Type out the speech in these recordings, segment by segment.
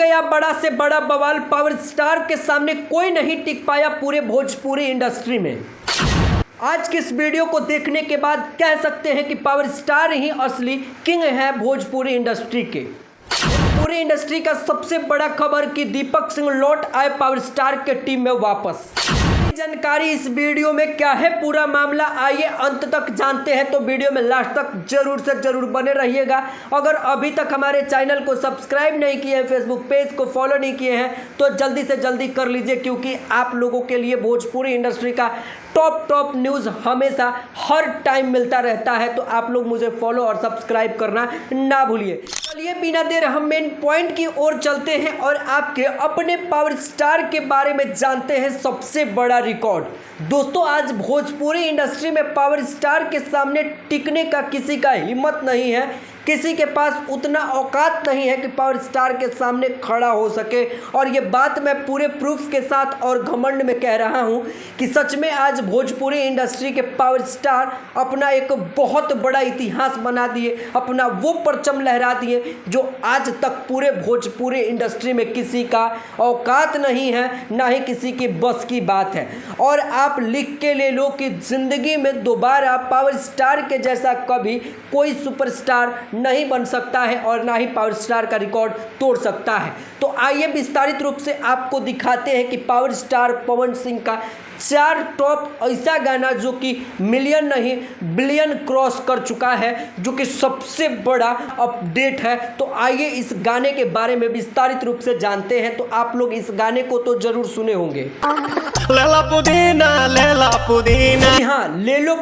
गया बड़ा से बड़ा बवाल। पावर स्टार के सामने कोई नहीं टिक पाया पूरे भोजपुरी इंडस्ट्री में। आज की इस वीडियो को देखने के बाद कह सकते हैं कि पावर स्टार ही असली किंग है भोजपुरी इंडस्ट्री के। पूरी इंडस्ट्री का सबसे बड़ा खबर कि दीपक सिंह लौट आए पावर स्टार के टीम में वापस। जानकारी इस वीडियो में क्या है पूरा मामला, आइए अंत तक जानते हैं। तो वीडियो में लास्ट तक जरूर से जरूर बने रहिएगा। अगर अभी तक हमारे चैनल को सब्सक्राइब नहीं किए हैं, फेसबुक पेज को फॉलो नहीं किए हैं, तो जल्दी से जल्दी कर लीजिए, क्योंकि आप लोगों के लिए भोजपुरी इंडस्ट्री का टॉप न्यूज़ हमेशा हर टाइम मिलता रहता है। तो आप लोग मुझे फॉलो और सब्सक्राइब करना ना भूलिए। चलिए बिना देर हम मेन पॉइंट की ओर चलते हैं और आपके अपने पावर स्टार के बारे में जानते हैं सबसे बड़ा रिकॉर्ड। दोस्तों, आज भोजपुरी इंडस्ट्री में पावर स्टार के सामने टिकने का किसी का हिम्मत नहीं है, किसी के पास उतना औकात नहीं है कि पावर स्टार के सामने खड़ा हो सके। और ये बात मैं पूरे प्रूफ के साथ और घमंड में कह रहा हूँ कि सच में आज भोजपुरी इंडस्ट्री के पावर स्टार अपना एक बहुत बड़ा इतिहास बना दिए, अपना वो परचम लहरा दिए जो आज तक पूरे भोजपुरी इंडस्ट्री में किसी का औकात नहीं है, ना ही किसी की बस की बात है। और आप लिख के ले लो कि ज़िंदगी में दोबारा पावर स्टार के जैसा कभी कोई सुपरस्टार नहीं बन सकता है और ना ही पावर स्टार का रिकॉर्ड तोड़ सकता है। तो आइए विस्तारित रूप से आपको दिखाते हैं कि पावर स्टार पवन सिंह का 4 टॉप ऐसा गाना जो कि मिलियन नहीं बिलियन क्रॉस कर चुका है, जो कि सबसे बड़ा अपडेट है। तो आइए इस गाने के बारे में विस्तारित रूप से जानते हैं। तो आप लोग इस गाने को तो जरूर सुने होंगे। लेला पुदीना लेला पुदीना। हाँ, ले लो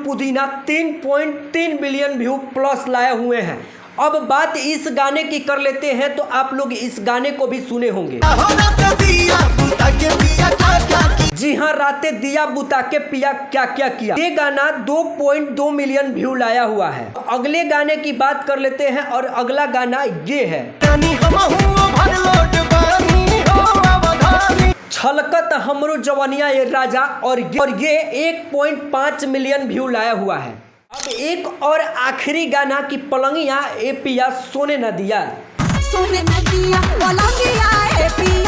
पुदीना 3.3 बिलियन व्यू प्लस लाए हुए हैं। अब बात इस गाने की कर लेते हैं। तो आप लोग इस गाने को भी सुने होंगे। जी हाँ, रातें दिया बुता के पिया क्या क्या किया। ये गाना 2.2 मिलियन व्यू लाया हुआ है। अगले गाने की बात कर लेते हैं और अगला गाना ये है, छलकत हमरो जवानिया ये राजा। और ये 1.5 मिलियन व्यू लाया हुआ है। अब एक और आखिरी गाना की पलंगिया ए पिया सोने न दिया।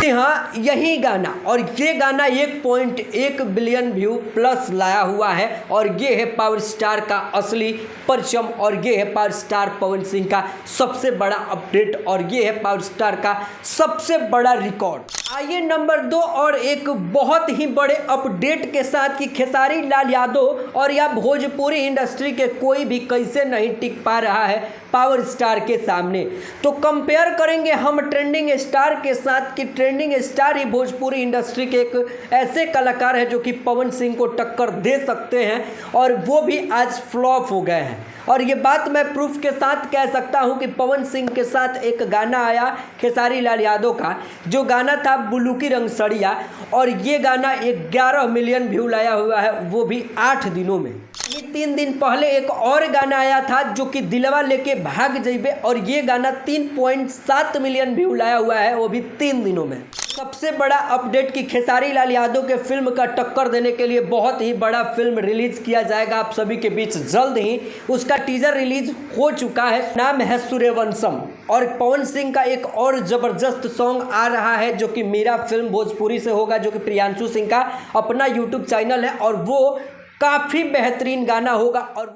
हाँ, यही गाना, और ये गाना 1.1 बिलियन व्यू प्लस लाया हुआ है। और ये है पावर स्टार का असली परचम, और ये है पावर स्टार पवन सिंह का सबसे बड़ा अपडेट, और ये है पावर स्टार का सबसे बड़ा रिकॉर्ड। आइए नंबर 2 और एक बहुत ही बड़े अपडेट के साथ कि खेसारी लाल यादव और या भोजपुरी इंडस्ट्री के कोई भी कैसे नहीं टिक पा रहा है पावर स्टार के सामने। तो कंपेयर करेंगे हम ट्रेंडिंग स्टार के साथ कि ट्रेंडिंग स्टार ही भोजपुरी इंडस्ट्री के एक ऐसे कलाकार हैं जो कि पवन सिंह को टक्कर दे सकते हैं, और वो भी आज फ्लॉप हो गए हैं। और ये बात मैं प्रूफ के साथ कह सकता हूँ कि पवन सिंह के साथ एक गाना आया खेसारी लाल यादव का, जो गाना था बुलू की रंग सड़िया, और ये गाना 11 मिलियन व्यू लाया हुआ है, वो भी 8 दिनों में। ये 3 दिन पहले एक और गाना आया था जो कि दिलवा लेके भाग जइबे, और ये गाना 3.7 मिलियन व्यू लाया हुआ है, वो भी 3 दिनों में। सबसे बड़ा अपडेट कि खेसारी लाल यादव के फिल्म का टक्कर देने के लिए बहुत ही बड़ा फिल्म रिलीज किया जाएगा आप सभी के बीच जल्द ही। उसका टीजर रिलीज हो चुका है, नाम है सूर्यवंशम। और पवन सिंह का एक और जबरदस्त सॉन्ग आ रहा है जो कि मेरा फिल्म भोजपुरी से होगा, जो कि प्रियांशु सिंह का अपना यूट्यूब चैनल है, और वो काफ़ी बेहतरीन गाना होगा। और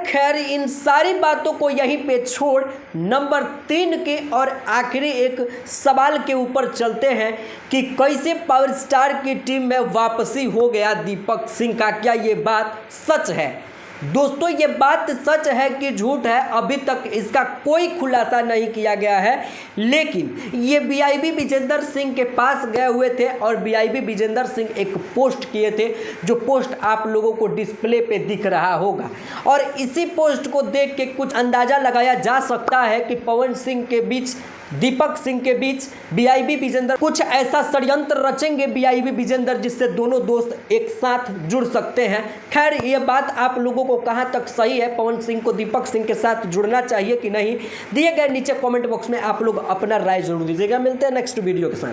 खैर इन सारी बातों को यहीं पे छोड़ नंबर 3 के और आखिरी एक सवाल के ऊपर चलते हैं कि कैसे पावर स्टार की टीम में वापसी हो गया दीपक सिंह का। क्या ये बात सच है? दोस्तों, ये बात सच है कि झूठ है, अभी तक इसका कोई खुलासा नहीं किया गया है। लेकिन ये बीआईबी विजेंद्र सिंह के पास गए हुए थे, और बीआईबी विजेंद्र सिंह एक पोस्ट किए थे, जो पोस्ट आप लोगों को डिस्प्ले पे दिख रहा होगा। और इसी पोस्ट को देख के कुछ अंदाज़ा लगाया जा सकता है कि पवन सिंह के बीच, दीपक सिंह के बीच बीआईबी विजेंद्र कुछ ऐसा षड्यंत्र रचेंगे बीआईबी विजेंद्र, जिससे दोनों दोस्त एक साथ जुड़ सकते हैं। खैर, ये बात आप लोगों को कहां तक सही है, पवन सिंह को दीपक सिंह के साथ जुड़ना चाहिए कि नहीं, दिए गए नीचे कमेंट बॉक्स में आप लोग अपना राय जरूर दीजिएगा। मिलते हैं नेक्स्ट वीडियो के साथ।